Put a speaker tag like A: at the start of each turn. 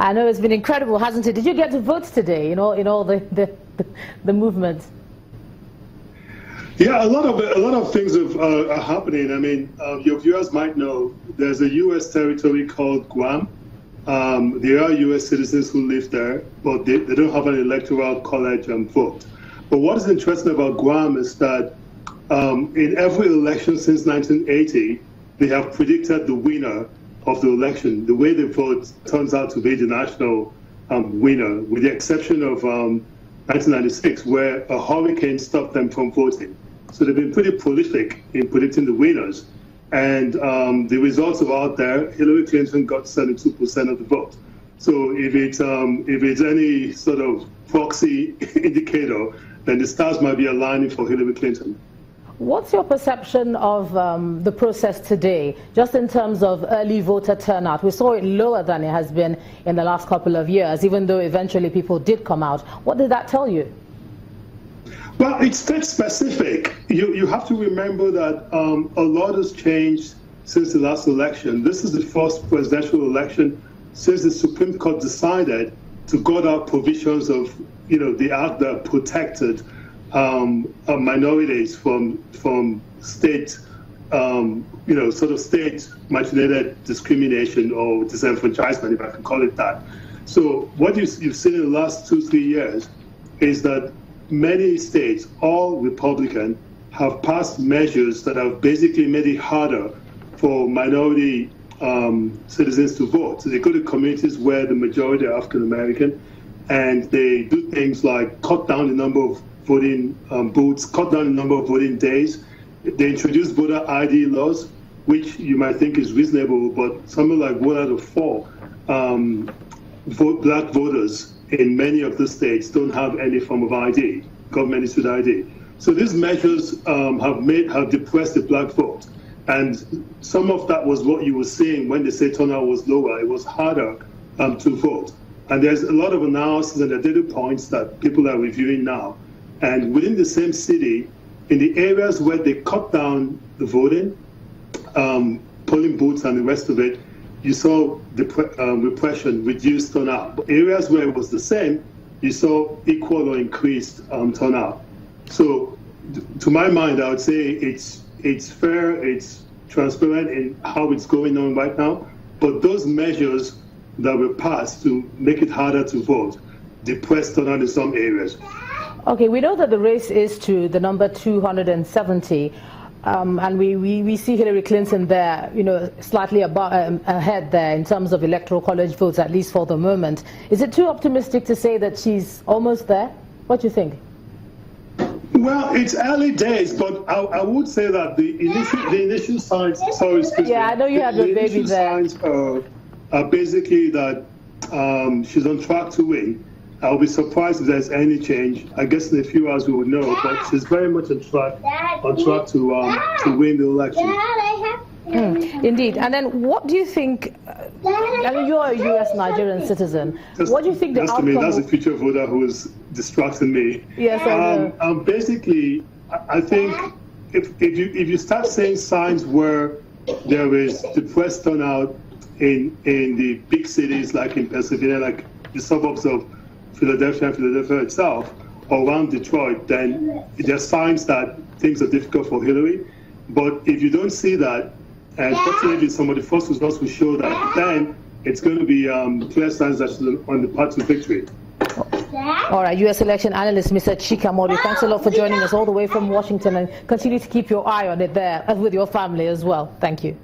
A: I know it's been incredible, hasn't it? Did you get to vote today in all the movement?
B: Yeah, a lot of things are happening. I mean, your viewers might know there's a U.S. territory called Guam. There are U.S. citizens who live there, but they don't have an electoral college vote. But what is interesting about Guam is that in every election since 1980, they have predicted the winner of the election. The way they vote turns out to be the national winner, with the exception of 1996, where a hurricane stopped them from voting. So they've been pretty prolific in predicting the winners. And the results are out there. Hillary Clinton got 72% of the vote. So if it's any sort of proxy indicator, then the stars might be aligning for Hillary Clinton.
A: What's your perception of the process today, just in terms of early voter turnout? We saw it lower than it has been in the last couple of years, even though eventually people did come out. What did that tell you?
B: Well, it's state specific. You have to remember that a lot has changed since the last election. This is the first presidential election since the Supreme Court decided to gut out provisions of, the act that protected minorities from state, sort of state-mandated discrimination or disenfranchisement, if I can call it that. So what you've seen in the last 2-3 years is that many states, all Republican, have passed measures that have basically made it harder for minority citizens to vote. So they go to communities where the majority are African American, and they do things like cut down the number of voting booths, cut down the number of voting days. They introduce voter ID laws, which you might think is reasonable, but something like 1 out of 4 black voters in many of the states don't have any form of ID, government-issued ID. So these measures have depressed the black vote. And some of that was what you were seeing when they say turnout was lower. It was harder to vote. And there's a lot of analysis and the data points that people are reviewing now. And within the same city, in the areas where they cut down the voting, polling booths and the rest of it, you saw the repression, reduced turnout. But areas where it was the same, you saw equal or increased turnout. So to my mind, I would say it's fair, it's transparent in how it's going on right now. But those measures that were passed to make it harder to vote depressed turnout in some areas.
A: Okay, we know that the race is to the number 270. And we see Hillary Clinton there, slightly ahead there in terms of electoral college votes, at least for the moment. Is it too optimistic to say that she's almost there? What do you think?
B: Well, it's early days, but I would say that the initial signs. Sorry, excuse me.
A: Yeah, I know you have your baby there.
B: Signs are basically that she's on track to win. I'll be surprised if there's any change. I guess in a few hours we will know, but she's very much on track to win the election.
A: Indeed. And then what do you think, I mean, you're a U.S. Nigerian citizen. What do you think the outcome...
B: That's a future voter who is distracting me.
A: Yes, I know.
B: Basically, I think if you start seeing signs where there is depressed turnout in the big cities, like in Pennsylvania, like the suburbs of Philadelphia itself, or around Detroit, then there are signs that things are difficult for Hillary. But if you don't see that, and fortunately some of the first results will show that, then it's going to be clear signs that she's on the path to victory.
A: All right, U.S. election analyst Mr. Chika Mori, thanks a lot for joining us all the way from Washington, and continue to keep your eye on it there with your family as well. Thank you.